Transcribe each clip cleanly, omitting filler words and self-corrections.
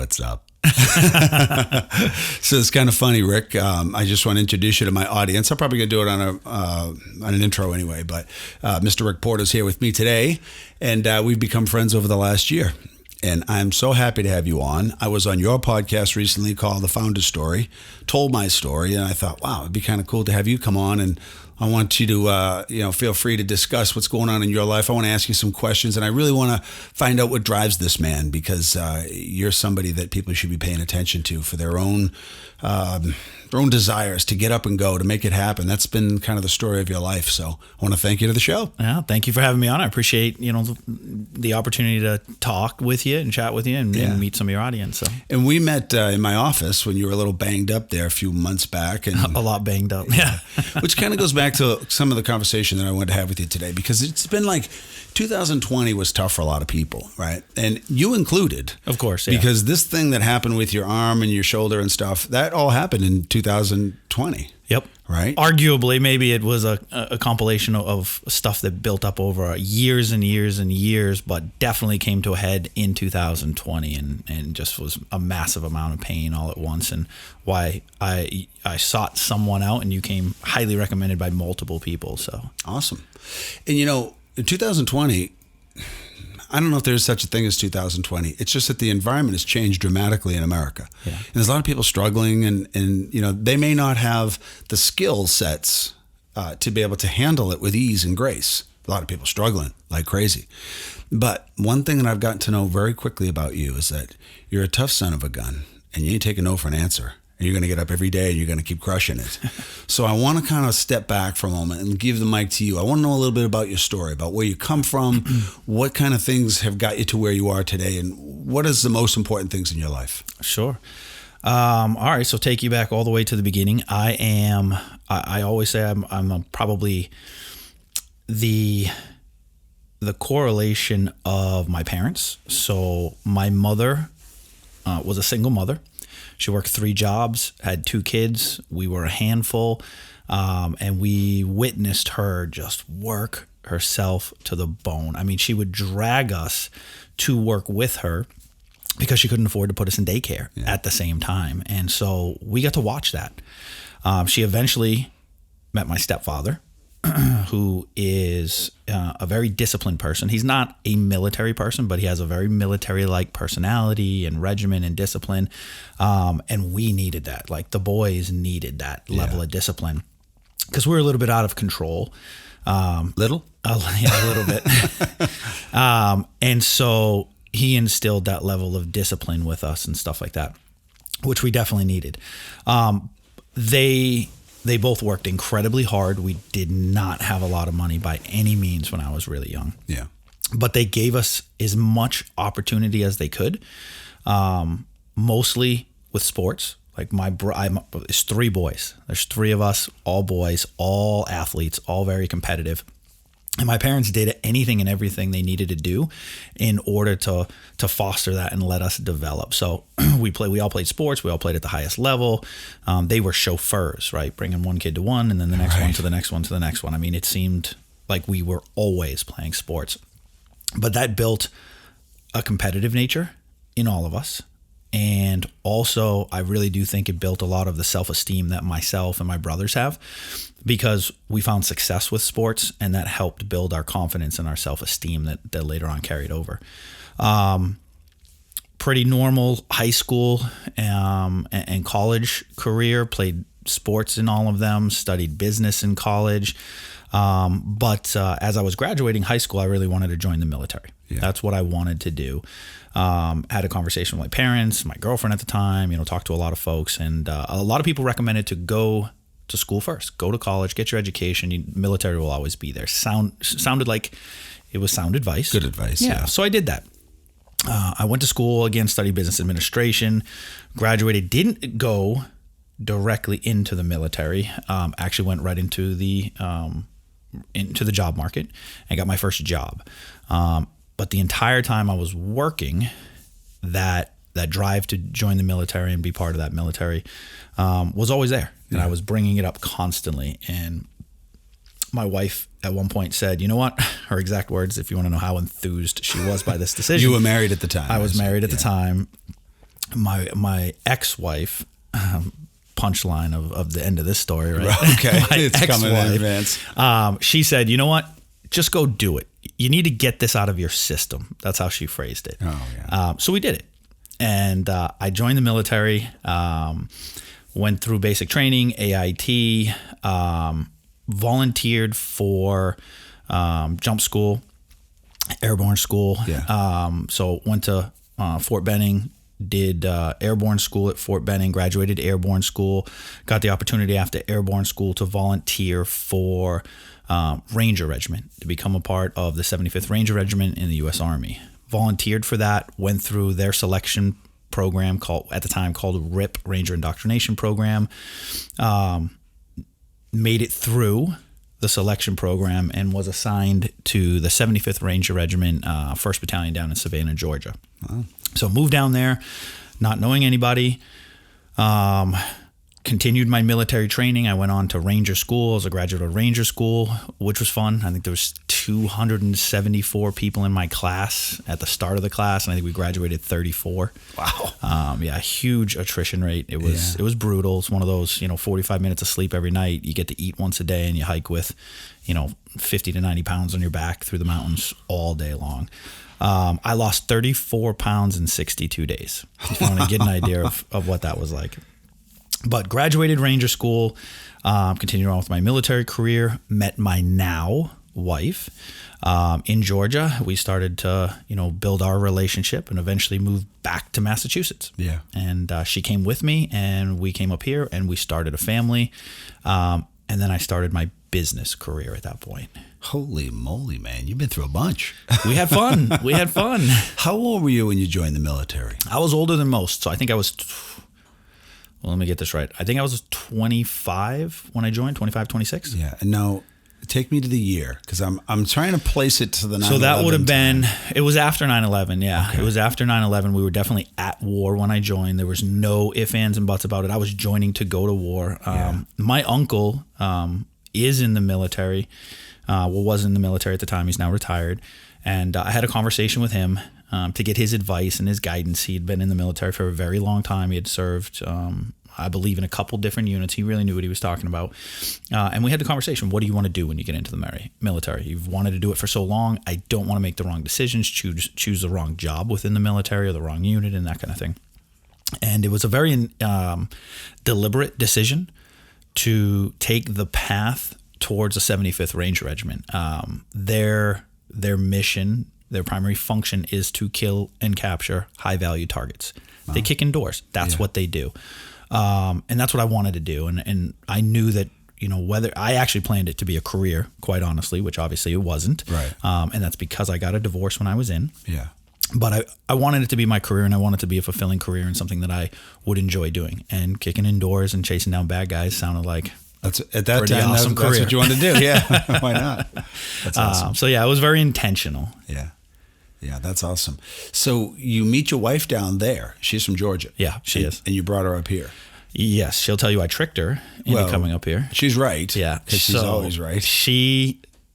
what's up. So it's kind of funny, Rick. I just want to introduce you to my audience. I'm probably going to do it on an intro anyway, but Mr. Rick Porter's here with me today, and we've become friends over the last year. And I'm so happy to have you on. I was on your podcast recently called The Founder's Story, told my story, and I thought, wow, it'd be kind of cool to have you come on, and I want you to, feel free to discuss what's going on in your life. I want to ask you some questions, and I really want to find out what drives this man, because you're somebody that people should be paying attention to for their own desires to get up and go, to make it happen. That's been kind of the story of your life. So I want to thank you to the show. Yeah, thank you for having me on. I appreciate, the opportunity to talk with you and chat with you and meet some of your audience. So. And we met in my office when you were a little banged up there a few months back. And a lot banged up. Yeah. Which kind of goes back to some of the conversation that I wanted to have with you today, because it's been like 2020 was tough for a lot of people, right? And you included. Of course, yeah. Because this thing that happened with your arm and your shoulder and stuff, that all happened in 2020. Yep. Right? Arguably, maybe it was a compilation of stuff that built up over years and years and years, but definitely came to a head in 2020 and just was a massive amount of pain all at once, and why I sought someone out, and you came highly recommended by multiple people. So awesome. And in 2020, I don't know if there's such a thing as 2020. It's just that the environment has changed dramatically in America. Yeah. And there's a lot of people struggling, and they may not have the skill sets to be able to handle it with ease and grace. A lot of people struggling like crazy. But one thing that I've gotten to know very quickly about you is that you're a tough son of a gun, and you ain't take a no for an answer. And you're going to get up every day and you're going to keep crushing it. So I want to kind of step back for a moment and give the mic to you. I want to know a little bit about your story, about where you come from, what kind of things have got you to where you are today, and what is the most important things in your life? Sure. All right. So take you back all the way to the beginning. I always say I'm probably the correlation of my parents. So my mother was a single mother. She worked 3 jobs, had 2 kids. We were a handful, and we witnessed her just work herself to the bone. I mean, she would drag us to work with her because she couldn't afford to put us in daycare at the same time. And so we got to watch that. She eventually met my stepfather, who is a very disciplined person. He's not a military person, but he has a very military-like personality and regimen and discipline. And we needed that. Like, the boys needed that level of discipline because we were a little bit out of control. Little? Yeah, a little bit. And so he instilled that level of discipline with us and stuff like that, which we definitely needed. They both worked incredibly hard. We did not have a lot of money by any means when I was really young. Yeah. But they gave us as much opportunity as they could, mostly with sports. Like it's 3 boys. There's 3 of us, all boys, all athletes, all very competitive. And my parents did anything and everything they needed to do in order to foster that and let us develop. So we all played sports. We all played at the highest level. They were chauffeurs, right? Bringing one kid to one and then the next one to the next one to the next one. I mean, it seemed like we were always playing sports. But that built a competitive nature in all of us. And also, I really do think it built a lot of the self-esteem that myself and my brothers have, because we found success with sports, and that helped build our confidence and our self-esteem that later on carried over. Pretty normal high school and college career, played sports in all of them, studied business in college. But as I was graduating high school, I really wanted to join the military. Yeah. That's what I wanted to do. Had a conversation with my parents, my girlfriend at the time, talked to a lot of folks, and a lot of people recommended to go to school first, go to college, get your education. Military will always be there. Sounded like it was sound advice. Good advice. Yeah. So I did that. I went to school again, studied business administration, graduated, didn't go directly into the military. Actually went right into the job market and got my first job. But the entire time I was working, that drive to join the military and be part of that military was always there. And I was bringing it up constantly. And my wife at one point said, you know what? Her exact words, if you want to know how enthused she was by this decision. You were married at the time. I was married at the time. my ex-wife, punchline of the end of this story, right? Okay, My it's coming in ex-wife, advance. she said, you know what? Just go do it. You need to get this out of your system. That's how she phrased it. Oh, yeah. So we did it. And I joined the military, went through basic training, AIT, volunteered for jump school, airborne school. Yeah. So went to Fort Benning, did airborne school at Fort Benning, graduated airborne school, got the opportunity after airborne school to volunteer for Ranger Regiment, to become a part of the 75th Ranger Regiment in the U.S. Army. Volunteered for that, went through their selection program at the time called RIP, Ranger Indoctrination Program, made it through the selection program and was assigned to the 75th Ranger Regiment, 1st Battalion down in Savannah, Georgia. Wow. So moved down there, not knowing anybody, continued my military training. I went on to Ranger School as a graduate of Ranger School, which was fun. I think there was 274 people in my class at the start of the class, and I think we graduated 34. Wow. Yeah, huge attrition rate. It was brutal. It's one of those, 45 minutes of sleep every night. You get to eat once a day, and you hike with, 50 to 90 pounds on your back through the mountains all day long. I lost 34 pounds in 62 days. If you want to get an idea of what that was like. But graduated Ranger School, continued on with my military career, met my now wife in Georgia. We started to, build our relationship and eventually moved back to Massachusetts. Yeah. And she came with me, and we came up here and we started a family. And then I started my business career at that point. Holy moly, man. You've been through a bunch. We had fun. How old were you when you joined the military? I was older than most. So I think I was... Well, let me get this right. I think I was 25 when I joined, 25, 26. Yeah. And now take me to the year, because I'm trying to place it to the 9/11. So that would have been, it was after 9/11. Yeah. Okay. It was after 9/11. We were definitely at war when I joined. There was no ifs, ands, and buts about it. I was joining to go to war. My uncle is in the military. Was in the military at the time. He's now retired. And I had a conversation with him to get his advice and his guidance. He'd been in the military for a very long time. He had served, I believe, in a couple different units. He really knew what he was talking about. And we had the conversation, what do you want to do when you get into the military? You've wanted to do it for so long. I don't want to make the wrong decisions, choose the wrong job within the military or the wrong unit and that kind of thing. And it was a very deliberate decision to take the path towards the 75th Ranger Regiment. Their mission, their primary function is to kill and capture high-value targets. Wow. They kick in doors. That's what they do. And that's what I wanted to do. And I knew that, whether I actually planned it to be a career, quite honestly, which obviously it wasn't. Right. And that's because I got a divorce when I was in. Yeah. But I wanted it to be my career, and I wanted it to be a fulfilling career and something that I would enjoy doing. And kicking in doors and chasing down bad guys sounded like at that time, awesome that's what you wanted to do. Yeah. Why not? That's awesome. So yeah, it was very intentional. Yeah. Yeah, that's awesome. So you meet your wife down there. She's from Georgia. Yeah, she is. And you brought her up here. Yes, she'll tell you I tricked her into coming up here. She's right. Yeah. Because she's always right.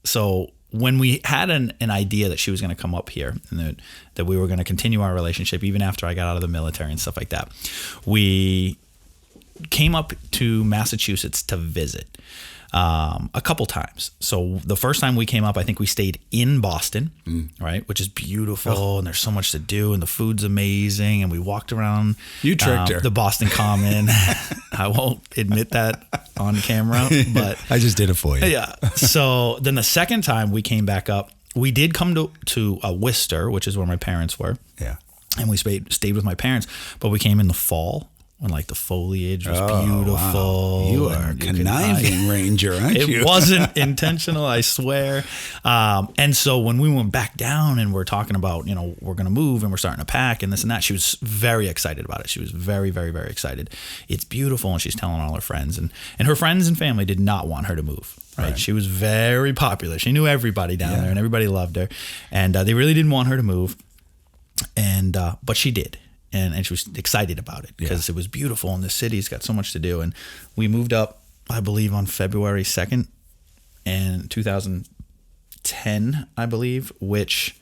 So when we had an idea that she was going to come up here and that we were going to continue our relationship even after I got out of the military and stuff like that, we came up to Massachusetts to visit a couple times. So the first time we came up, I think we stayed in Boston, right, which is beautiful, and there's so much to do, and the food's amazing, and we walked around. You tricked her. The Boston Common. I won't admit that on camera, but I just did it for you. Yeah. So then the second time we came back up, we did come to Worcester, which is where my parents were. Yeah. And we stayed with my parents, but we came in the fall when the foliage was beautiful. Wow. You are a conniving ranger, aren't you? It wasn't intentional, I swear. And so when we went back down and we're talking about, we're going to move and we're starting to pack and this and that, she was very excited about it. She was very, very, very excited. It's beautiful. And she's telling all her friends. And her friends and family did not want her to move. Right. She was very popular. She knew everybody down there and everybody loved her. And they really didn't want her to move. And but she did. And she was excited about it because it was beautiful and the city's got so much to do. And we moved up, I believe, on February 2nd in 2010, I believe, which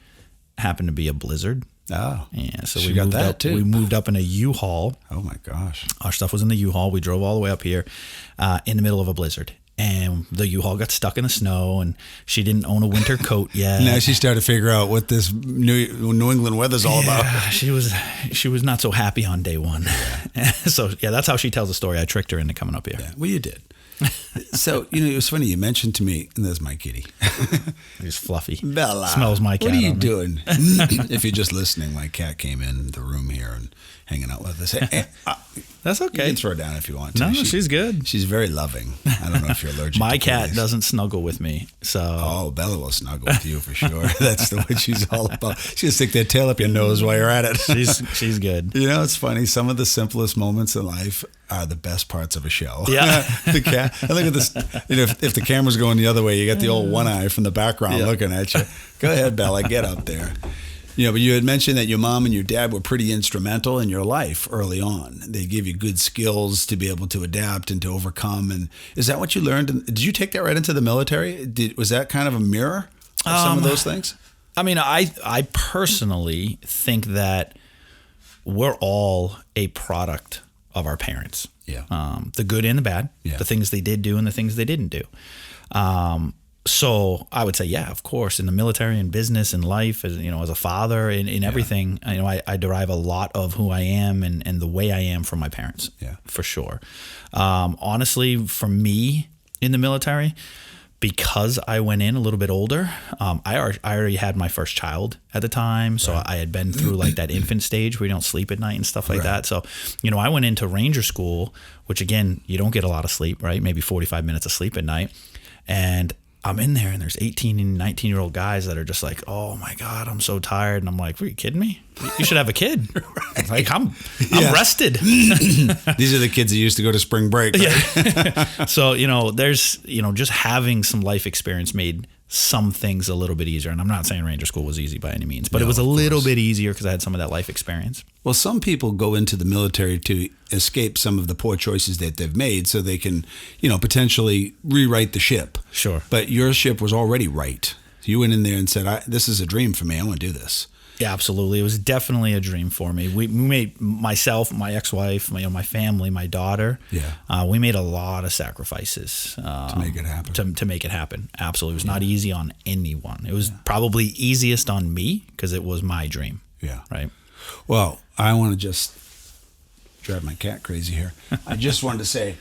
happened to be a blizzard. Oh, Yeah, so she we got moved that up. too. We moved up in a U-Haul. Oh my gosh! Our stuff was in the U-Haul. We drove all the way up here in the middle of a blizzard. And the U-Haul got stuck in the snow, and she didn't own a winter coat yet. Now she started to figure out what this New England weather's all about. She was not so happy on day one. So yeah, that's how she tells the story. I tricked her into coming up here. Yeah, well, you did. So, it was funny. You mentioned to me, and there's my kitty. He's fluffy. Bella. Smells my cat. What are you on me. doing? If you're just listening, my cat came in the room here and hanging out with us. That's okay. You can throw her down if you want to. No, she's good. She's very loving. I don't know if you're allergic My to cat kitties. doesn't snuggle with me. So Oh, Bella will snuggle with you for sure. That's the way she's all about. She'll stick their tail up your nose while you're at it. she's good. It's funny. Some of the simplest moments in life are the best parts of a show. Yeah. The cat. I look at this. If the camera's going the other way, you got the old one eye from the background looking at you. Go ahead, Bella. Get up there. But you had mentioned that your mom and your dad were pretty instrumental in your life early on. They gave you good skills to be able to adapt and to overcome. And is that what you learned? Did you take that right into the military? Was that kind of a mirror of some of those things? I mean, I personally think that we're all a product of our parents. Yeah. The good and the bad, Yeah. the things they did do and the things they didn't do. So I would say, yeah, of course, in the military and business and life, as a father, in everything, I derive a lot of who I am and the way I am from my parents, for sure. Honestly, for me in the military, because I went in a little bit older, I already had my first child at the time, so I had been through like that infant stage where you don't sleep at night and stuff like that. So, I went into Ranger School, which again, you don't get a lot of sleep, right? Maybe 45 minutes of sleep at night, and I'm in there and there's 18 and 19-year-old guys that are just like, oh my God, I'm so tired. And I'm like, are you kidding me? You should have a kid. Right. Like I'm rested. These are the kids that used to go to spring break. Right? Yeah. So, there's, just having some life experience made some things a little bit easier. And I'm not saying Ranger School was easy by any means, but it was a little bit easier because I had some of that life experience. Well, some people go into the military to escape some of the poor choices that they've made so they can, potentially rewrite the ship. Sure. But your ship was already right. You went in there and said, this is a dream for me. I want to do this. Yeah, absolutely. It was definitely a dream for me. We made, myself, my ex-wife, my family, my daughter. Yeah. We made a lot of sacrifices to make it happen. To make it happen. Absolutely. It was not easy on anyone. It was probably easiest on me because it was my dream. Yeah. Right. Well, I want to just drive my cat crazy here. I just wanted to say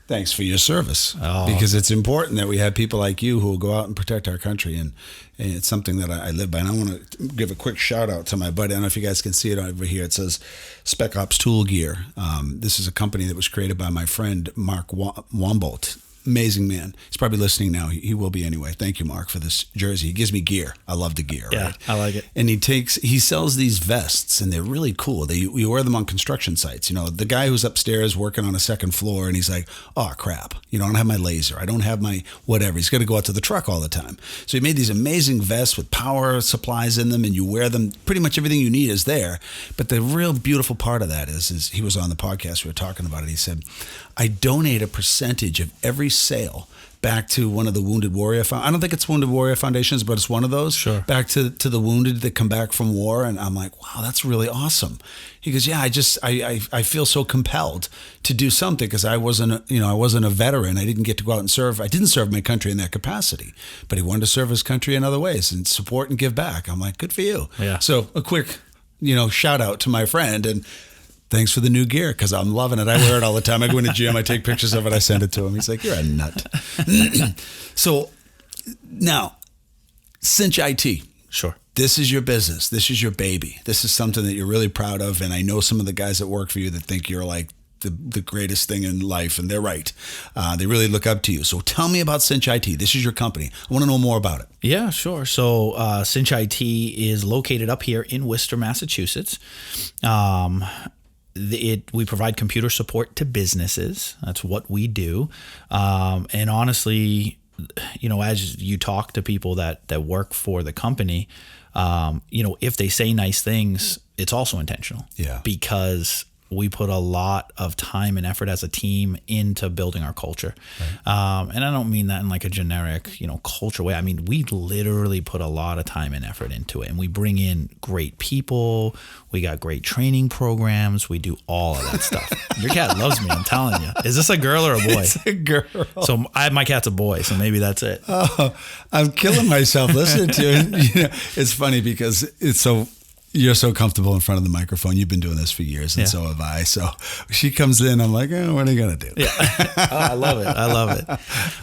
thanks for your service because it's important that we have people like you who will go out and protect our country. And it's something that I live by. And I want to give a quick shout out to my buddy. I don't know if you guys can see it over here. It says Spec Ops Tool Gear. This is a company that was created by my friend, Mark Wombolt. Amazing man. He's probably listening now. He will be anyway. Thank you, Mark, for this jersey. He gives me gear. I love the gear. Yeah, right? I like it. And he sells these vests, and they're really cool. You wear them on construction sites. The guy who's upstairs working on a second floor, and he's like, oh, crap. I don't have my laser. I don't have my whatever. He's got to go out to the truck all the time. So he made these amazing vests with power supplies in them, and you wear them. Pretty much everything you need is there. But the real beautiful part of that is he was on the podcast. We were talking about it. He said, I donate a percentage of every sale back to one of the Wounded Warrior I don't think it's Wounded Warrior Foundations, but it's one of those. Sure. Back to the wounded that come back from war. And I'm like, wow, that's really awesome. He goes, yeah, I feel so compelled to do something because I wasn't a veteran. I didn't get to go out and serve. I didn't serve my country in that capacity, but he wanted to serve his country in other ways and support and give back. I'm like, good for you. Yeah. So a quick, shout out to my friend and thanks for the new gear because I'm loving it. I wear it all the time. I go in the gym, I take pictures of it, I send it to him. He's like, you're a nut. So now, Cinch IT. Sure. This is your business. This is your baby. This is something that you're really proud of. And I know some of the guys that work for you that think you're like the greatest thing in life, and they're right. They really look up to you. So tell me about Cinch IT. This is your company. I want to know more about it. Yeah, sure. So Cinch IT is located up here in Worcester, Massachusetts. We provide computer support to businesses. That's what we do. And honestly, as you talk to people that work for the company, if they say nice things, it's also intentional. Yeah. Because we put a lot of time and effort as a team into building our culture. Right. And I don't mean that in like a generic, culture way. I mean, we literally put a lot of time and effort into it, and we bring in great people. We got great training programs. We do all of that stuff. Your cat loves me, I'm telling you. Is this a girl or a boy? It's a girl. So my cat's a boy, so maybe that's it. Oh, I'm killing myself listening to it. It's funny because you're so comfortable in front of the microphone. You've been doing this for years, and so have I. So she comes in, I'm like, what are you going to do? Yeah. I love it.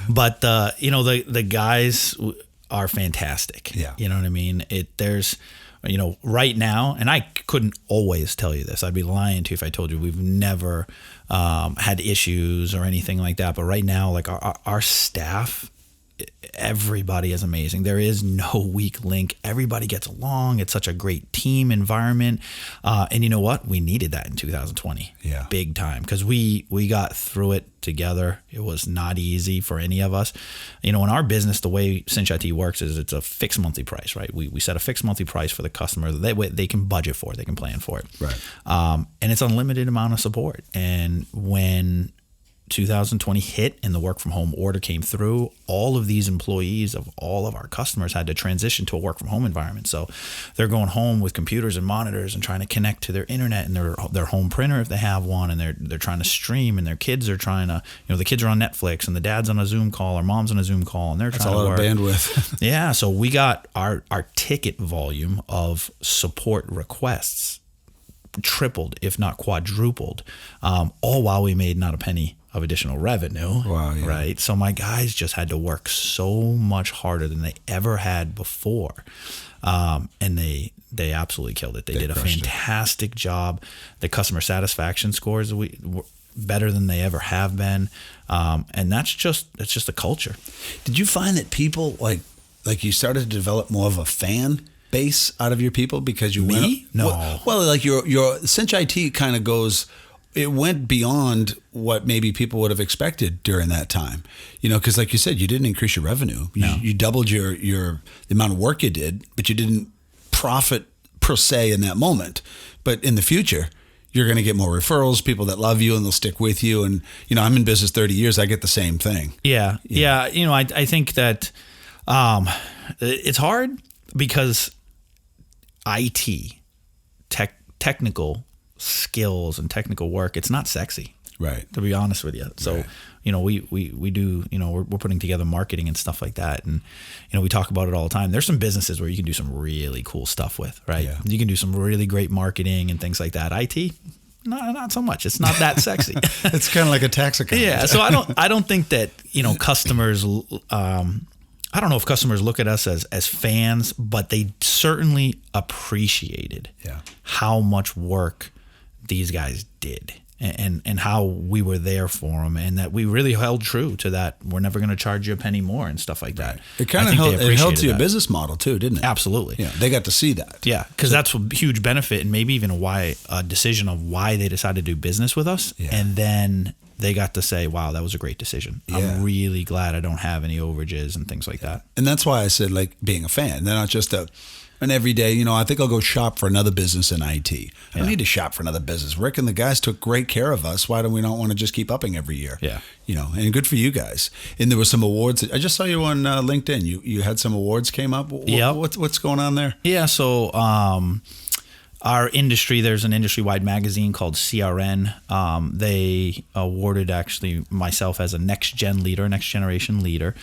But, the guys are fantastic. Yeah. You know what I mean? There's right now, and I couldn't always tell you this. I'd be lying to you if I told you we've never had issues or anything like that. But right now, like our staff, everybody is amazing. There is no weak link. Everybody gets along. It's such a great team environment. And you know what? We needed that in 2020. Yeah. Big time. Because we got through it together. It was not easy for any of us. In our business, the way Cinch IT works is it's a fixed monthly price, right? We set a fixed monthly price for the customer that they can budget for, they can plan for it. Right. And it's unlimited amount of support. And when 2020 hit and the work from home order came through, all of these employees of all of our customers had to transition to a work from home environment. So they're going home with computers and monitors and trying to connect to their internet and their home printer if they have one, and they're trying to stream, and their kids are trying to, the kids are on Netflix and the dad's on a Zoom call or mom's on a Zoom call, and they're trying to work. That's a lot of bandwidth. Yeah, so we got our ticket volume of support requests tripled, if not quadrupled, all while we made not a penny of additional revenue. Wow, yeah. Right? So my guys just had to work so much harder than they ever had before. And they absolutely killed it. They did a fantastic job. The customer satisfaction scores were better than they ever have been. And that's just a culture. Did you find that people like you started to develop more of a fan base out of your people because you went? No. Well, like your Cinch IT kind of goes. It went beyond what maybe people would have expected during that time, because like you said, you didn't increase your revenue. You doubled the amount of work you did, but you didn't profit per se in that moment. But in the future, you're going to get more referrals, people that love you and they'll stick with you. And, I'm in business 30 years. I get the same thing. Yeah. I think that it's hard because IT, technical skills and technical work, it's not sexy, right, to be honest with you. So right. We do, we're putting together marketing and stuff like that, and we talk about it all the time. There's some businesses where you can do some really cool stuff with, right? Yeah. You can do some really great marketing and things like that. IT, not so much. It's not that sexy. It's kind of like a tax account. Yeah. So I don't think that customers. I don't know if customers look at us as fans, but they certainly appreciated how much work these guys did and how we were there for them, and that we really held true to that. We're never going to charge you a penny more and stuff like that. It kind of held to your business model too, didn't it? Absolutely. Yeah, they got to see that. Yeah, because that's a huge benefit, and maybe even a decision of why they decided to do business with us, and then they got to say, wow, that was a great decision. Yeah. I'm really glad I don't have any overages and things like that. And that's why I said, like, being a fan. They're not just an everyday, I think I'll go shop for another business in IT. I don't need to shop for another business. Rick and the guys took great care of us. Why do we not want to just keep upping every year? Yeah. And good for you guys. And there were some awards. I just saw you on LinkedIn. You had some awards came up. Yeah. What's going on there? Yeah. So, our industry, there's an industry-wide magazine called CRN. They awarded actually myself as a next generation leader,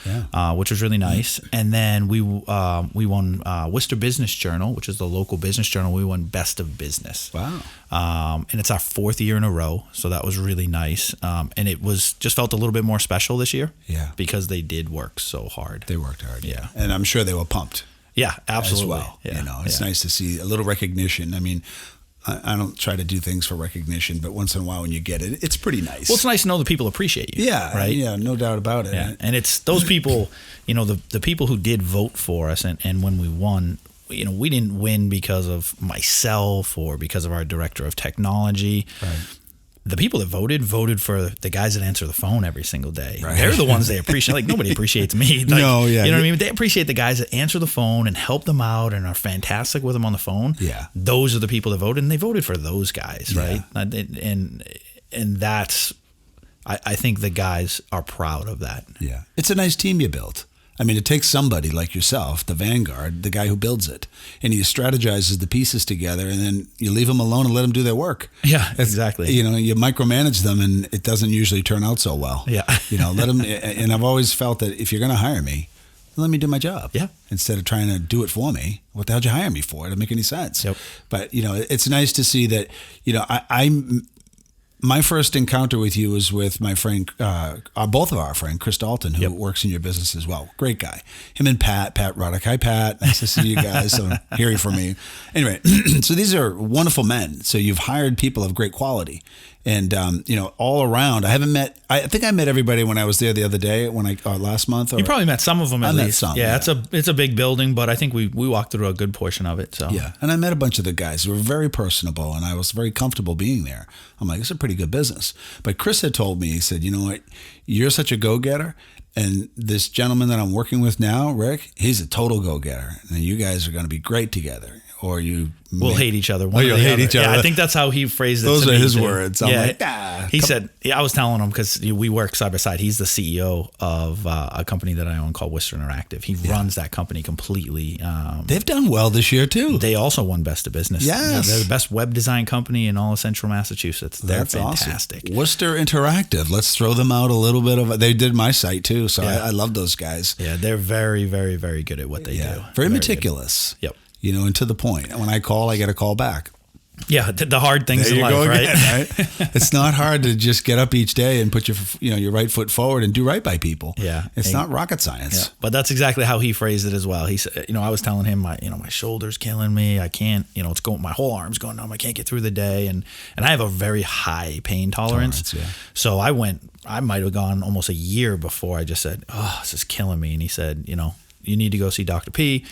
which was really nice. And then we won Worcester Business Journal, which is the local business journal. We won Best of Business. Wow. And it's our 4th year in a row, so that was really nice. And it just felt a little bit more special this year. Yeah. Because they did work so hard. They worked hard. Yeah. And I'm sure they were pumped. Yeah, absolutely. As well. It's nice to see a little recognition. I mean, I don't try to do things for recognition, but once in a while when you get it, it's pretty nice. Well, it's nice to know that people appreciate you. Yeah, right? Yeah, no doubt about it. Yeah. And it's those people, the people who did vote for us, and when we won, we didn't win because of myself or because of our director of technology. Right. the people that voted for the guys that answer the phone every single day. Right. They're the ones they appreciate. Like, nobody appreciates me. Like, No, yeah. You know what I mean? They appreciate the guys that answer the phone and help them out and are fantastic with them on the phone. Yeah. Those are the people that voted, and they voted for those guys, Yeah. right? And that's, I think the guys are proud of that. Yeah. It's a nice team you built. I mean, it takes somebody like yourself, the vanguard, the guy who builds it, and he strategizes the pieces together, and then you leave them alone and let them do their work. Yeah, exactly. You know, you micromanage them, and it doesn't usually turn out so well. Yeah. You know, let them. And I've always felt that if you're going to hire me, let me do my job. Yeah. Instead of trying to do it for me, what the hell did you hire me for? It doesn't make any sense. Yep. But you know, it's nice to see that. You know, my first encounter with you was with my friend, both of our friend, Chris Dalton, who works in your business as well. Great guy. Him and Pat Ruddock. Hi, Pat. Nice to see you guys. So hearing from you. Anyway, so these are wonderful men. So you've hired people of great quality. And, you know, all around, I think I met everybody when I was there the other day, last month. You probably met some of them at least. Some, yeah, it's a big building, but I think we walked through a good portion of it. So yeah, and I met a bunch of the guys who were very personable, and I was very comfortable being there. I'm like, it's a pretty good business. But Chris had told me, he said, you know what, you're such a go-getter, and this gentleman that I'm working with now, Rick, he's a total go-getter, and you guys are going to be great together. Or we'll hate each other. You'll hate each other. Yeah, I think that's how he phrased it. Those to are me, his too. words. I'm like, he said, I was telling him because we work side by side. He's the CEO of a company that I own called Worcester Interactive. He runs that company completely. They've done well this year too. They also won Best of Business. Yes. They're the best web design company in all of Central Massachusetts. They're fantastic. Awesome. Worcester Interactive. Let's throw them out a little bit of. They did my site too, so I love those guys. Yeah, they're very, very, very good at what they do. Very meticulous. Good. Yep. You know, and to the point. And when I call, I get a call back. Yeah, the hard things in life, again, right? It's not hard to just get up each day and put your right foot forward and do right by people. Yeah, it's not rocket science. Yeah. But that's exactly how he phrased it as well. He said, I was telling him my shoulder's killing me. I can't, it's going, my whole arm's going numb. I can't get through the day, and I have a very high pain tolerance. So I might have gone almost a year before I just said, oh, this is killing me. And he said, you need to go see Dr. P.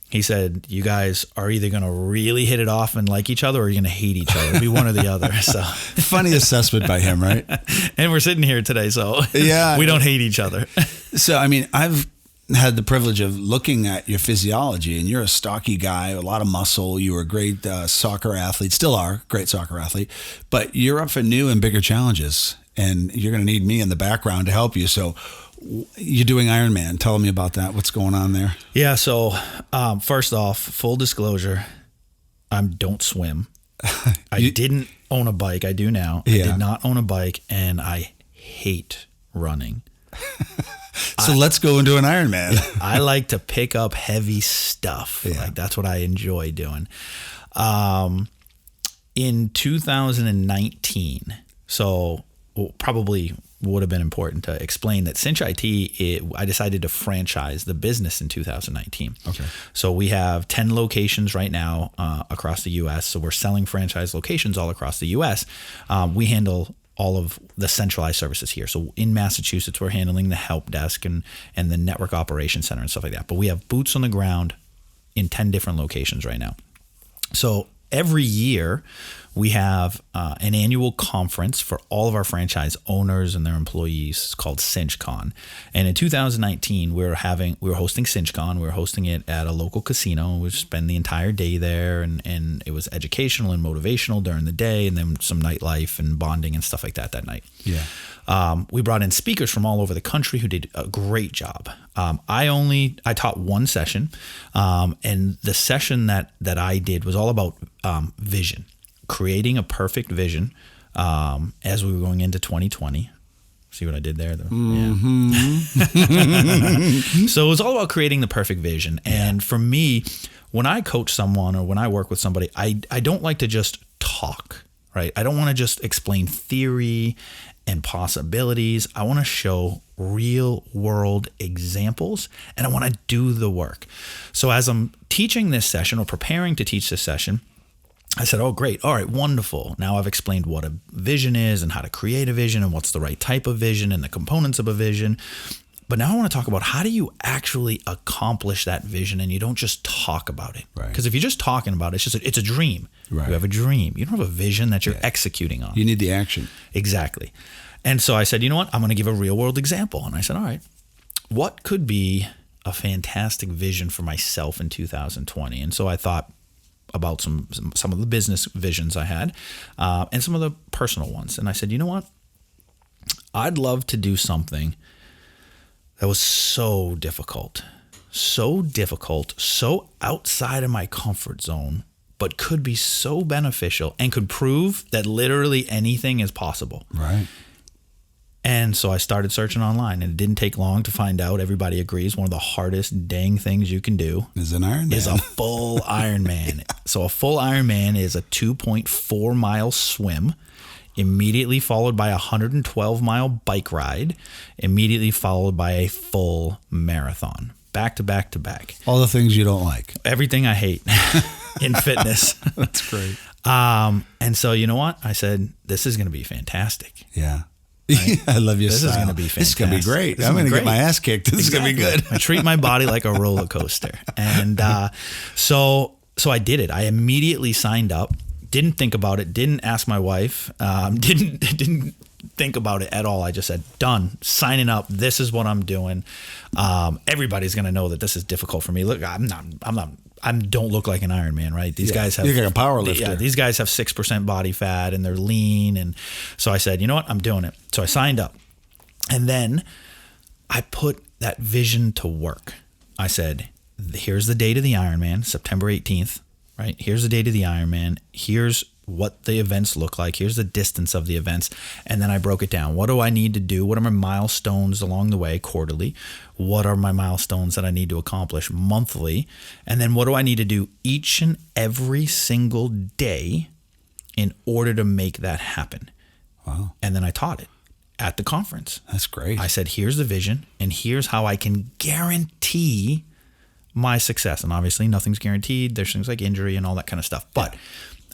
He said, you guys are either going to really hit it off and like each other, or you're going to hate each other. It'll be one or the other. So funny assessment by him, right? And we're sitting here today, so yeah, we don't hate each other. So, I mean, I've had the privilege of looking at your physiology, and you're a stocky guy, a lot of muscle. You were a great soccer athlete, still are a great soccer athlete, but you're up for new and bigger challenges, and you're going to need me in the background to help you. So you're doing Ironman. Tell me about that. What's going on there? Yeah. So first off, full disclosure, I don't swim. I didn't own a bike. I do now. Yeah. I did not own a bike, and I hate running. So let's go and do an Ironman. I like to pick up heavy stuff. Yeah. Like, that's what I enjoy doing. In 2019, so probably would have been important to explain that Cinch IT, I decided to franchise the business in 2019. Okay. So we have 10 locations right now across the U.S. So we're selling franchise locations all across the U.S. We handle all of the centralized services here. So in Massachusetts, we're handling the help desk and the network operations center and stuff like that. But we have boots on the ground in 10 different locations right now. So every year, we have an annual conference for all of our franchise owners and their employees. It's called CinchCon. And in 2019, we were hosting CinchCon. We were hosting it at a local casino. We spend the entire day there, and it was educational and motivational during the day, and then some nightlife and bonding and stuff like that night. Yeah. We brought in speakers from all over the country who did a great job. I taught one session, and the session that I did was all about vision. Creating a perfect vision as we were going into 2020. See what I did there? Mm-hmm. Yeah. So it was all about creating the perfect vision. And for me, when I coach someone or when I work with somebody, I don't like to just talk, right? I don't want to just explain theory and possibilities. I want to show real world examples, and I want to do the work. So as I'm teaching this session or preparing to teach this session, I said, oh, great. All right, wonderful. Now I've explained what a vision is and how to create a vision and what's the right type of vision and the components of a vision. But now I want to talk about how do you actually accomplish that vision, and you don't just talk about it. Right. Because if you're just talking about it, it's a dream. Right. You have a dream. You don't have a vision that you're executing on. You need the action. Exactly. And so I said, you know what? I'm going to give a real world example. And I said, all right, what could be a fantastic vision for myself in 2020? And so I thought about some of the business visions I had and some of the personal ones. And I said, you know what? I'd love to do something that was so difficult, so outside of my comfort zone, but could be so beneficial and could prove that literally anything is possible. Right. And so I started searching online, and it didn't take long to find out. Everybody agrees one of the hardest dang things you can do is an Ironman. Is a full Ironman. So a full Ironman is a 2.4 mile swim, immediately followed by a 112-mile bike ride, immediately followed by a full marathon, back to back to back. All the things you don't like. Everything I hate in fitness. That's great. And so, you know what? I said, this is going to be fantastic. Yeah. Right? I love your This style. is going to be fantastic. This is going to be great. I'm going to get my ass kicked. This is going to be good. I treat my body like a roller coaster. And so I did it. I immediately signed up. Didn't think about it. Didn't ask my wife. Didn't think about it at all. I just said, done. Signing up. This is what I'm doing. Everybody's going to know that this is difficult for me. Look, I don't look like an Ironman, right? These guys have. You're like a power lifter. Yeah, these guys have 6% body fat and they're lean. And so I said, you know what? I'm doing it. So I signed up. And then I put that vision to work. I said, here's the date of the Ironman, September 18th. Right? Here's the date of the Ironman. Here's what the events look like. Here's the distance of the events. And then I broke it down. What do I need to do? What are my milestones along the way quarterly? What are my milestones that I need to accomplish monthly? And then what do I need to do each and every single day in order to make that happen? Wow. And then I taught it at the conference. That's great. I said, here's the vision, and here's how I can guarantee my success. And obviously nothing's guaranteed. There's things like injury and all that kind of stuff, but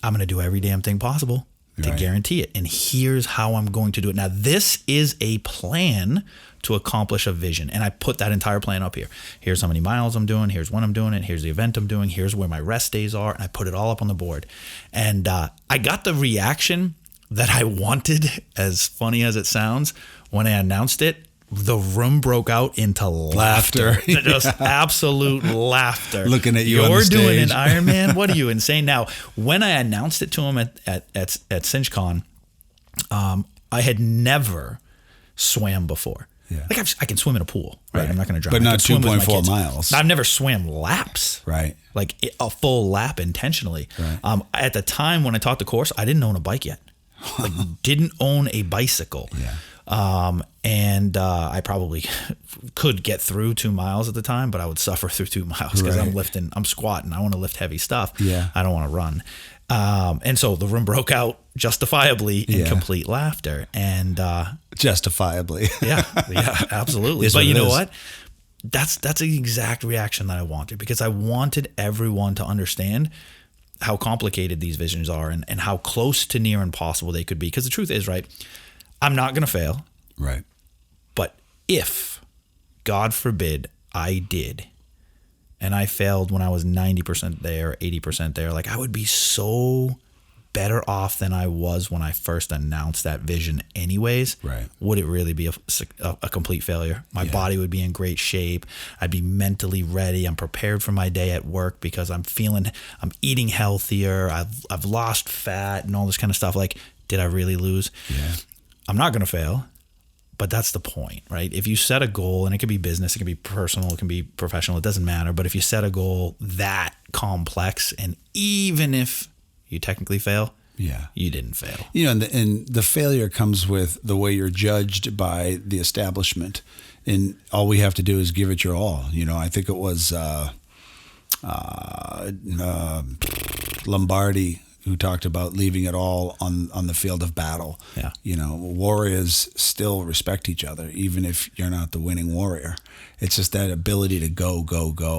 I'm going to do every damn thing possible to guarantee it. And here's how I'm going to do it. Now, this is a plan to accomplish a vision. And I put that entire plan up here. Here's how many miles I'm doing. Here's when I'm doing it. Here's the event I'm doing. Here's where my rest days are. And I put it all up on the board. And I got the reaction that I wanted, as funny as it sounds, when I announced it. The room broke out into laughter. Just absolute laughter. Looking at you on You're the stage. doing an Ironman? What are you, insane? Now, when I announced it to him at CinchCon, I had never swam before. Yeah. Like I can swim in a pool, right? I'm not going to drown. But I not can swim with my 2.4 kids. miles. I've never swam laps. Right. Like a full lap intentionally. Right. At the time when I taught the course, I didn't own a bike yet. Like didn't own a bicycle. Yeah. And I probably could get through 2 miles at the time, but I would suffer through 2 miles because I'm squatting. I want to lift heavy stuff. Yeah. I don't want to run. And so the room broke out justifiably in complete laughter. And justifiably. yeah, absolutely. But you know what? That's the exact reaction that I wanted, because I wanted everyone to understand how complicated these visions are and how close to near impossible they could be. Because the truth is, right, I'm not going to fail. Right. But if, God forbid, I did, and I failed when I was 90% there, 80% there, like I would be so better off than I was when I first announced that vision anyways. Right. Would it really be a complete failure? My body would be in great shape. I'd be mentally ready. I'm prepared for my day at work because I'm eating healthier. I've lost fat and all this kind of stuff. Like, did I really lose? Yeah. I'm not going to fail, but that's the point, right? If you set a goal, and it can be business, it can be personal, it can be professional, it doesn't matter. But if you set a goal that complex, and even if you technically fail, you didn't fail. You know, and the failure comes with the way you're judged by the establishment, and all we have to do is give it your all. You know, I think it was Lombardi who talked about leaving it all on the field of battle. Yeah. You know, warriors still respect each other, even if you're not the winning warrior. It's just that ability to go,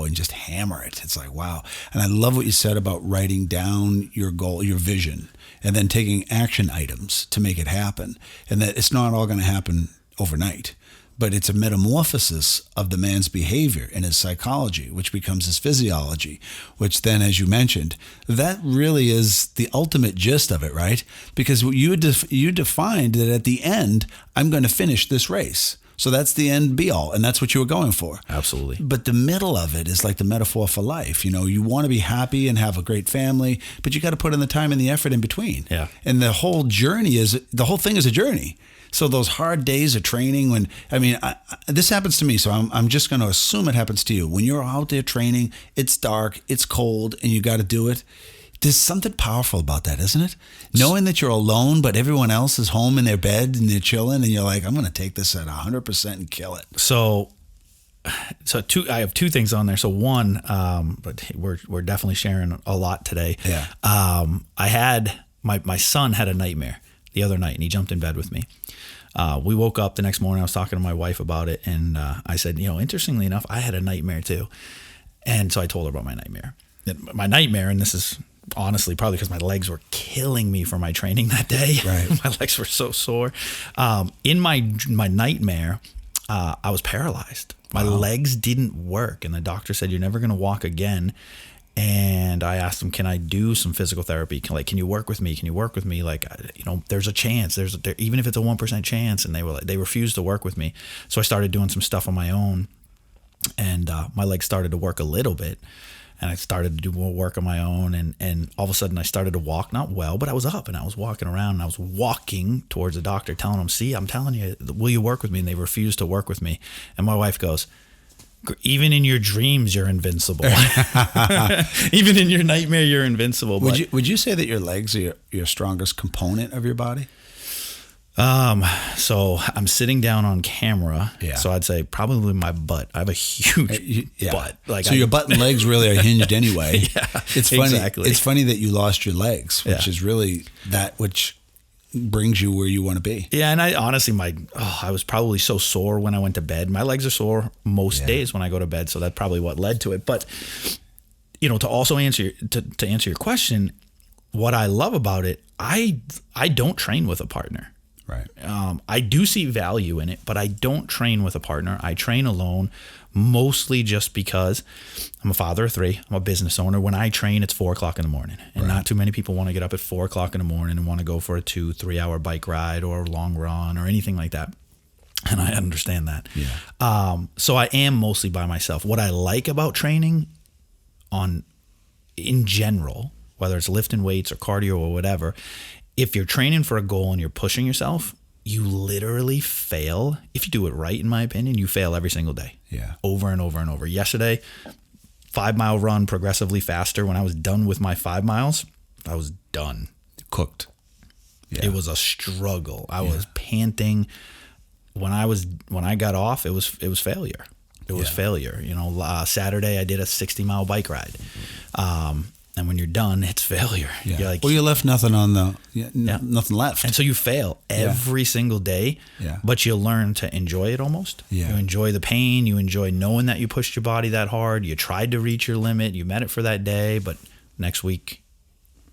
and just hammer it. It's like, wow. And I love what you said about writing down your goal, your vision, and then taking action items to make it happen. And that it's not all going to happen overnight. but it's a metamorphosis of the man's behavior and his psychology, which becomes his physiology, which then, as you mentioned, that really is the ultimate gist of it, right? Because you defined that at the end, I'm going to finish this race. So that's the end be all, and that's what you were going for. Absolutely. But the middle of it is like the metaphor for life. You want to be happy and have a great family, but you got to put in the time and the effort in between. Yeah. And the whole thing is a journey. So those hard days of training this happens to me, so I'm just going to assume it happens to you. When you're out there training, it's dark, it's cold, and you got to do it. There's something powerful about that, isn't it? Knowing that you're alone, but everyone else is home in their bed and they're chilling, and you're like, I'm going to take this at 100% and kill it. So I have two things on there. So one, but we're definitely sharing a lot today. Yeah. I had my son had a nightmare the other night, and he jumped in bed with me. We woke up the next morning. I was talking to my wife about it, and I said, interestingly enough, I had a nightmare too. And so I told her about my nightmare. My nightmare, and this is honestly probably because my legs were killing me for my training that day. Right. My legs were so sore. In my nightmare, I was paralyzed. My legs didn't work, and the doctor said, you're never going to walk again. And I asked him, can I do some physical therapy? Can you work with me? Can you work with me? There's a chance. Even if it's a 1% chance. And they refused to work with me. So I started doing some stuff on my own, and my legs started to work a little bit. And I started to do more work on my own, and all of a sudden I started to walk, not well, but I was up and I was walking around, and I was walking towards the doctor telling him, see, I'm telling you, will you work with me? And they refused to work with me. And my wife goes, even in your dreams, you're invincible. Even in your nightmare, you're invincible. Would you say that your legs are your strongest component of your body? So I'm sitting down on camera. Yeah. So I'd say probably my butt. I have a huge butt. So your butt and legs really are hinged anyway. Yeah, it's funny. Exactly. It's funny that you lost your legs, which is really that which brings you where you want to be. Yeah. And I honestly, I was probably so sore when I went to bed. My legs are sore most days when I go to bed. So that's probably what led to it. But, to also answer your question, what I love about it, I don't train with a partner. Right. I do see value in it, but I don't train with a partner. I train alone, mostly just because I'm a father of 3. I'm a business owner. When I train, it's 4:00 in the morning, and not too many people want to get up at 4:00 in the morning and want to go for a 2-3 hour bike ride or a long run or anything like that. And I understand that. Yeah. So I am mostly by myself. What I like about training in general, whether it's lifting weights or cardio or whatever, if you're training for a goal and you're pushing yourself, you literally fail. If you do it right, in my opinion, you fail every single day. Yeah. Over and over and over. Yesterday, 5-mile run progressively faster. When I was done with my 5 miles, I was done. Cooked. Yeah. It was a struggle. I was panting. When I got off, it was failure. It was failure. Saturday I did a 60-mile bike ride. And when you're done, it's failure. Yeah. You're like, you left nothing on nothing left. And so you fail every single day, but you learn to enjoy it almost. Yeah. You enjoy the pain. You enjoy knowing that you pushed your body that hard. You tried to reach your limit. You met it for that day, but next week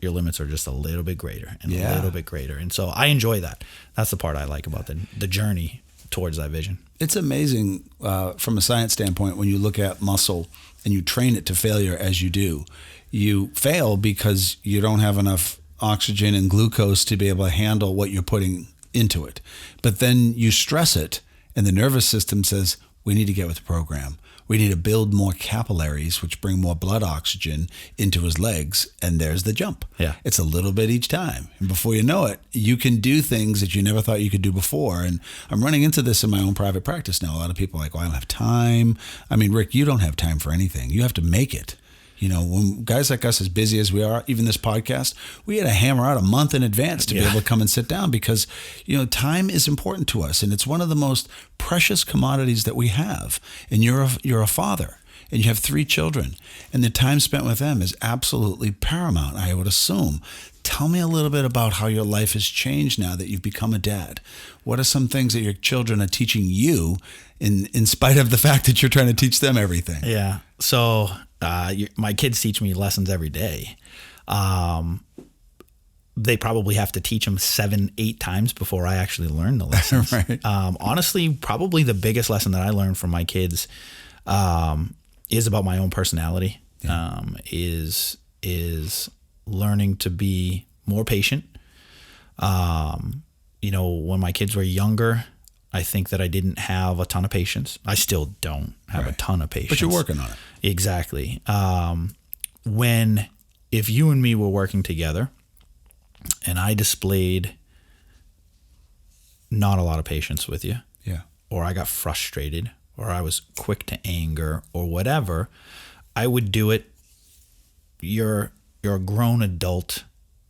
your limits are just a little bit greater and a little bit greater. And so I enjoy that. That's the part I like about the journey towards that vision. It's amazing from a science standpoint when you look at muscle and you train it to failure as you do. You fail because you don't have enough oxygen and glucose to be able to handle what you're putting into it. But then you stress it, and the nervous system says, we need to get with the program. We need to build more capillaries, which bring more blood oxygen into his legs, and there's the jump. Yeah. It's a little bit each time. And before you know it, you can do things that you never thought you could do before. And I'm running into this in my own private practice now. A lot of people are like, well, I don't have time. I mean, Rick, you don't have time for anything. You have to make it. When guys like us, as busy as we are, even this podcast, we had to hammer out a month in advance to be able to come and sit down because, time is important to us. And it's one of the most precious commodities that we have. And you're a father and you have 3 children, and the time spent with them is absolutely paramount, I would assume. Tell me a little bit about how your life has changed now that you've become a dad. What are some things that your children are teaching you in spite of the fact that you're trying to teach them everything? Yeah. So my kids teach me lessons every day. The they probably have to teach them 7-8 times before I actually learn the lessons. Right. Honestly, probably the biggest lesson that I learned from my kids is about my own personality. Yeah. Is learning to be more patient. When my kids were younger, I think that I didn't have a ton of patience. I still don't have a ton of patience. But you're working on it. Exactly. If you and me were working together and I displayed not a lot of patience with you, Yeah. or I got frustrated, or I was quick to anger or whatever, I would do it. You're a grown adult.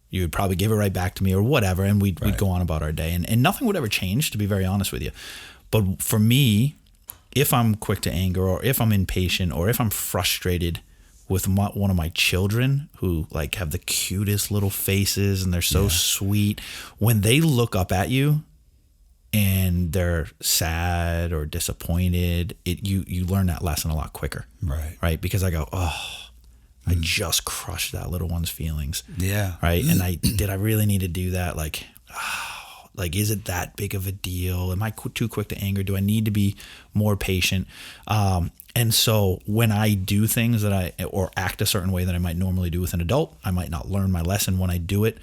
You would probably give it right back to me or whatever, and we'd go on about our day. And nothing would ever change, to be very honest with you. But for me, if I'm quick to anger, or if I'm impatient, or if I'm frustrated with one of my children who like have the cutest little faces and they're so sweet, when they look up at you and they're sad or disappointed, you learn that lesson a lot quicker. Right? Because I go, I just crushed that little one's feelings. Yeah. Right. And I really need to do that? Like, is it that big of a deal? Am I too quick to anger? Do I need to be more patient? And so when I do things or act a certain way that I might normally do with an adult, I might not learn my lesson when I do it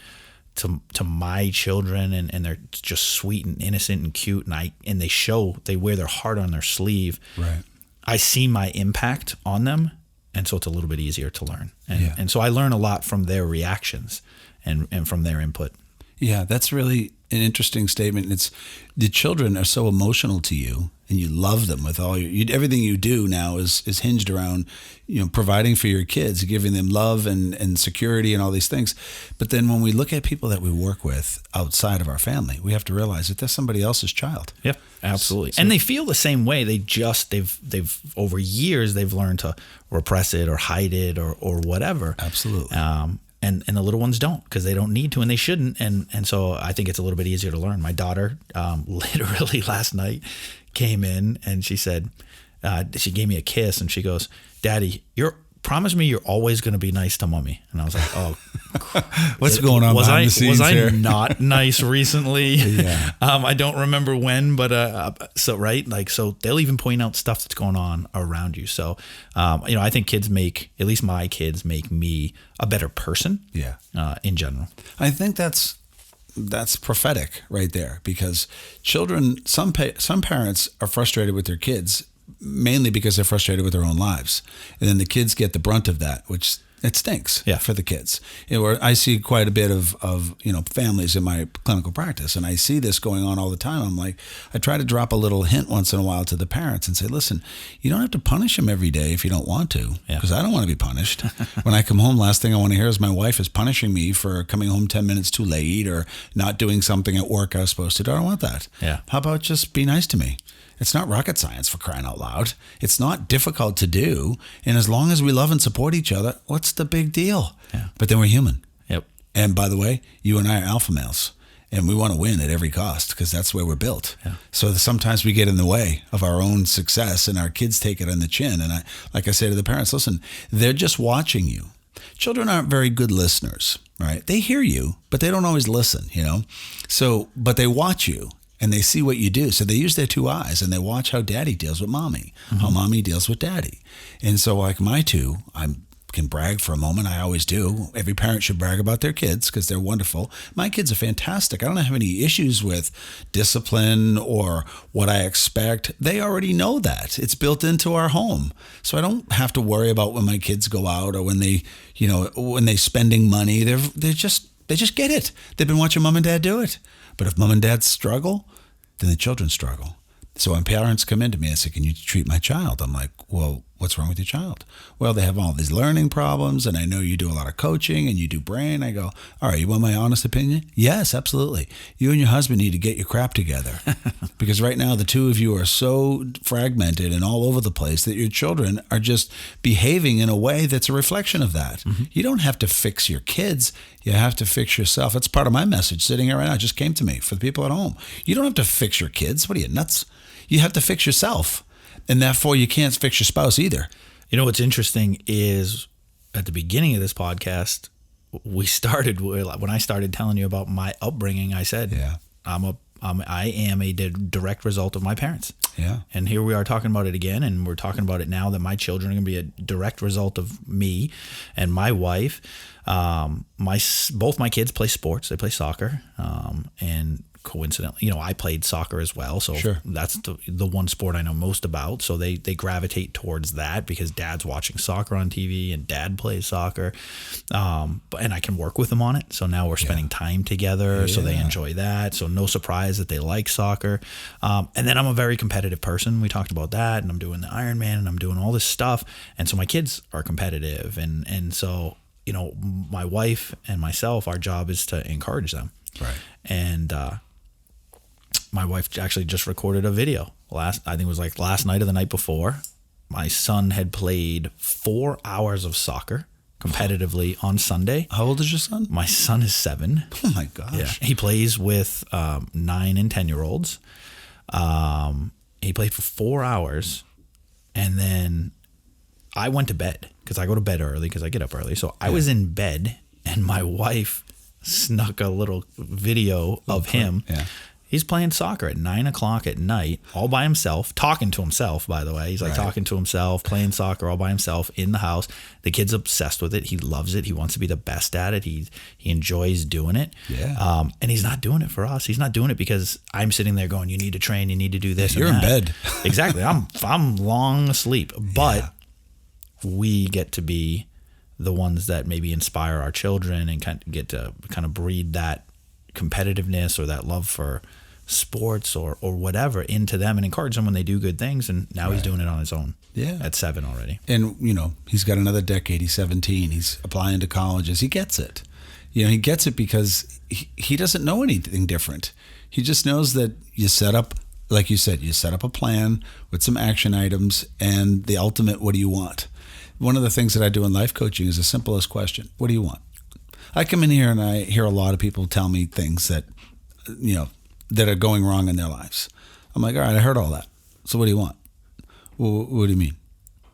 to my children, and they're just sweet and innocent and cute, and they wear their heart on their sleeve. Right. I see my impact on them. And so it's a little bit easier to learn. And so I learn a lot from their reactions and from their input. Yeah, that's really an interesting statement. It's the children are so emotional to you, and you love them with all everything you do now is hinged around, providing for your kids, giving them love and security and all these things. But then when we look at people that we work with outside of our family, we have to realize that they're somebody else's child. Yep, absolutely. And they feel the same way. They've over years they've learned to repress it or hide it or whatever. Absolutely. And the little ones don't, because they don't need to, and they shouldn't. And so I think it's a little bit easier to learn. My daughter, literally last night, came in and she said, she gave me a kiss and she goes, "Daddy, promise me you're always going to be nice to mommy." And I was like, "Oh, what's going on behind the scenes was here? I not nice recently?" Yeah. I don't remember when, but so they'll even point out stuff that's going on around you. So, I think at least my kids make me a better person. Yeah. In general. I think that's prophetic right there, because children, some parents are frustrated with their kids mainly because they're frustrated with their own lives, and then the kids get the brunt of that, which it stinks for the kids. I see quite a bit of families in my clinical practice, and I see this going on all the time. I'm like, I try to drop a little hint once in a while to the parents and say, listen, you don't have to punish them every day if you don't want to, because I don't want to be punished. When I come home, last thing I want to hear is my wife is punishing me for coming home 10 minutes too late or not doing something at work I was supposed to do. I don't want that. Yeah. How about just be nice to me? It's not rocket science, for crying out loud. It's not difficult to do. And as long as we love and support each other, what's the big deal? Yeah. But then we're human. Yep. And by the way, you and I are alpha males, and we want to win at every cost because that's where we're built. Yeah. So sometimes we get in the way of our own success, and our kids take it on the chin. And like I say to the parents, listen, they're just watching you. Children aren't very good listeners, right? They hear you, but they don't always listen, So, but they watch you. And they see what you do. So they use their two eyes and they watch how daddy deals with mommy, how mommy deals with daddy. And so like my two, I can brag for a moment. I always do. Every parent should brag about their kids because they're wonderful. My kids are fantastic. I don't have any issues with discipline or what I expect. They already know that. It's built into our home. So I don't have to worry about when my kids go out or when they, when they're spending money. They just get it. They've been watching mom and dad do it. But if mom and dad struggle, then the children struggle. So when parents come into me and say, "Can you treat my child?" I'm like, "Well, what's wrong with your child?" "Well, they have all these learning problems, and I know you do a lot of coaching and you do brain." I go, "All right, you want my honest opinion?" "Yes, absolutely. You and your husband need to get your crap together." Because right now the two of you are so fragmented and all over the place that your children are just behaving in a way that's a reflection of that. Mm-hmm. You don't have to fix your kids. You have to fix yourself. That's part of my message sitting here right now. It just came to me for the people at home. You don't have to fix your kids. What are you, nuts? You have to fix yourself. And therefore, you can't fix your spouse either. What's interesting is at the beginning of this podcast, we started when I started telling you about my upbringing. I said, I am a direct result of my parents. Yeah. And here we are talking about it again, and we're talking about it now that my children are going to be a direct result of me and my wife. Both my kids play sports. They play soccer, and coincidentally, I played soccer as well. So that's the one sport I know most about. So they gravitate towards that because dad's watching soccer on TV and dad plays soccer. And I can work with them on it. So now we're spending time together. So they enjoy that. So no surprise that they like soccer. And then I'm a very competitive person. We talked about that, and I'm doing the Ironman and I'm doing all this stuff. And so my kids are competitive. And so, my wife and myself, our job is to encourage them. Right. And, my wife actually just recorded a video I think it was like last night or the night before. My son had played 4 hours of soccer competitively on Sunday. How old is your son? My son is 7. Oh my gosh. Yeah. He plays with 9 and 10-year-olds. He played for 4 hours, and then I went to bed because I go to bed early because I get up early. So I was in bed, and my wife snuck a little video of him. Yeah. He's playing soccer at 9 o'clock at night, all by himself, talking to himself, by the way. He's like talking to himself, playing soccer all by himself in the house. The kid's obsessed with it. He loves it. He wants to be the best at it. He enjoys doing it. Yeah. And he's not doing it for us. He's not doing it because I'm sitting there going, you need to train, you need to do this. You're in bed. Exactly. I'm long asleep. But we get to be the ones that maybe inspire our children and get to kind of breed that competitiveness or that love for sports or whatever into them and encourage them when they do good things. And now he's doing it on his own. Yeah. At 7 already. And, he's got another decade. He's 17. He's applying to colleges. He gets it. He gets it because he doesn't know anything different. He just knows that you set up, like you said, you set up a plan with some action items and the ultimate, what do you want? One of the things that I do in life coaching is the simplest question. What do you want? I come in here and I hear a lot of people tell me things that, that are going wrong in their lives. I'm like, all right, I heard all that. So what do you want? Well, what do you mean?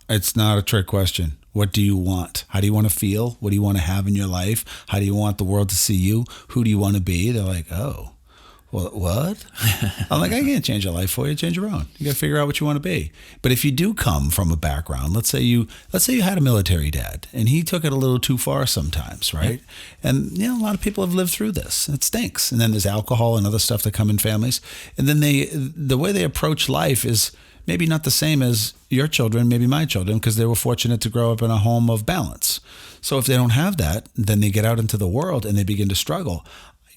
It's not a trick question. What do you want? How do you want to feel? What do you want to have in your life? How do you want the world to see you? Who do you want to be? They're like, oh, well, what? I'm like, I can't change your life for you. Change your own. You got to figure out what you want to be. But if you do come from a background, let's say you had a military dad and he took it a little too far sometimes, right? Yeah. And a lot of people have lived through this. It stinks. And then there's alcohol and other stuff that come in families. And then the way they approach life is maybe not the same as your children, maybe my children, because they were fortunate to grow up in a home of balance. So if they don't have that, then they get out into the world and they begin to struggle.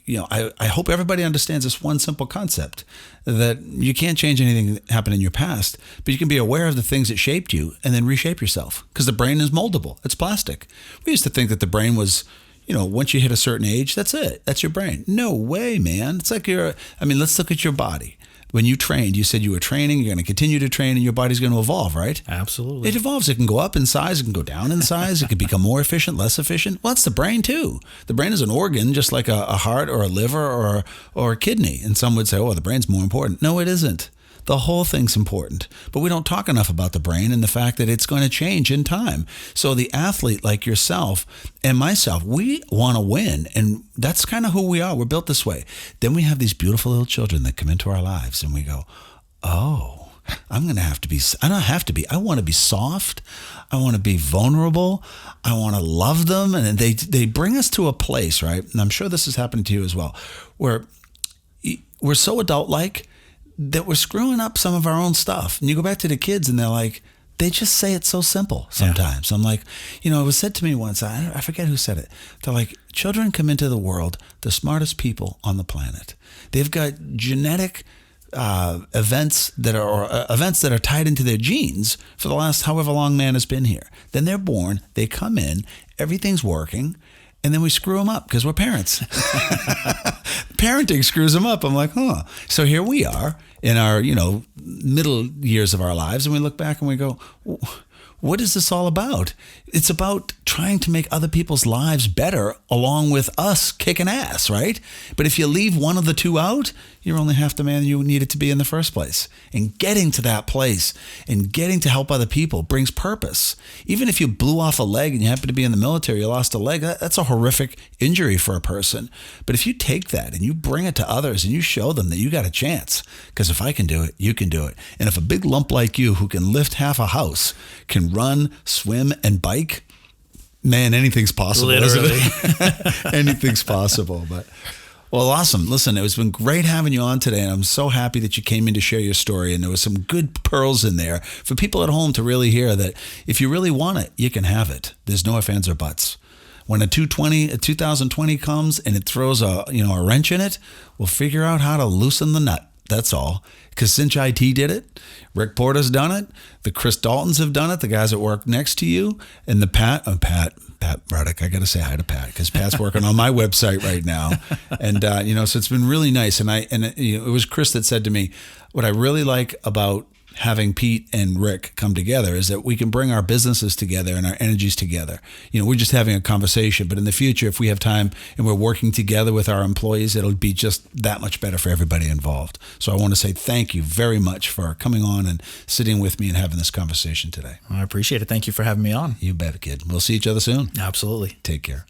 I hope everybody understands this one simple concept, that you can't change anything that happened in your past, but you can be aware of the things that shaped you and then reshape yourself, because the brain is moldable. It's plastic. We used to think that the brain was, once you hit a certain age, that's it. That's your brain. No way, man. It's like let's look at your body. When you trained, you said you were training, you're going to continue to train, and your body's going to evolve, right? Absolutely. It evolves. It can go up in size. It can go down in size. It can become more efficient, less efficient. Well, that's the brain, too. The brain is an organ, just like a heart or a liver or a kidney. And some would say, oh, the brain's more important. No, it isn't. The whole thing's important. But we don't talk enough about the brain and the fact that it's going to change in time. So the athlete like yourself and myself, we want to win. And that's kind of who we are. We're built this way. Then we have these beautiful little children that come into our lives and we go, oh, I want to be soft. I want to be vulnerable. I want to love them. And they bring us to a place, right? And I'm sure this has happened to you as well, where we're so adult-like that we're screwing up some of our own stuff. And you go back to the kids and they're like, they just say it so simple sometimes. I'm like, it was said to me once, I forget who said it. They're like, children come into the world the smartest people on the planet. They've got genetic events that are tied into their genes for the last however long man has been here. Then they're born, they come in, everything's working, and then we screw them up because we're parents. Parenting screws them up. I'm like, huh. So here we are in our, middle years of our lives, and we look back and we go, what is this all about? It's about trying to make other people's lives better along with us kicking ass, right? But if you leave one of the two out, you're only half the man you needed to be in the first place. And getting to that place and getting to help other people brings purpose. Even if you blew off a leg and you happen to be in the military, you lost a leg, that's a horrific injury for a person. But if you take that and you bring it to others and you show them that you got a chance, because if I can do it, you can do it. And if a big lump like you who can lift half a house can run, swim, and bike, man, anything's possible, Literally. isn't it? Anything's possible. But well, awesome. Listen, it's been great having you on today, and I'm so happy that you came in to share your story, and there was some good pearls in there for people at home to really hear that if you really want it, you can have it. There's no ifs, ands, or buts. When a 2020 comes and it throws a wrench in it, we'll figure out how to loosen the nut. That's all. Because Cinch IT did it. Rick Porter's done it. The Chris Daltons have done it. The guys that work next to you. And the Pat Ruddick. I got to say hi to Pat because Pat's working on my website right now. And, so it's been really nice. And it was Chris that said to me, what I really like about having Pete and Rick come together is that we can bring our businesses together and our energies together. We're just having a conversation, but in the future, if we have time and we're working together with our employees, it'll be just that much better for everybody involved. So I want to say thank you very much for coming on and sitting with me and having this conversation today. I appreciate it. Thank you for having me on. You bet, kid. We'll see each other soon. Absolutely. Take care.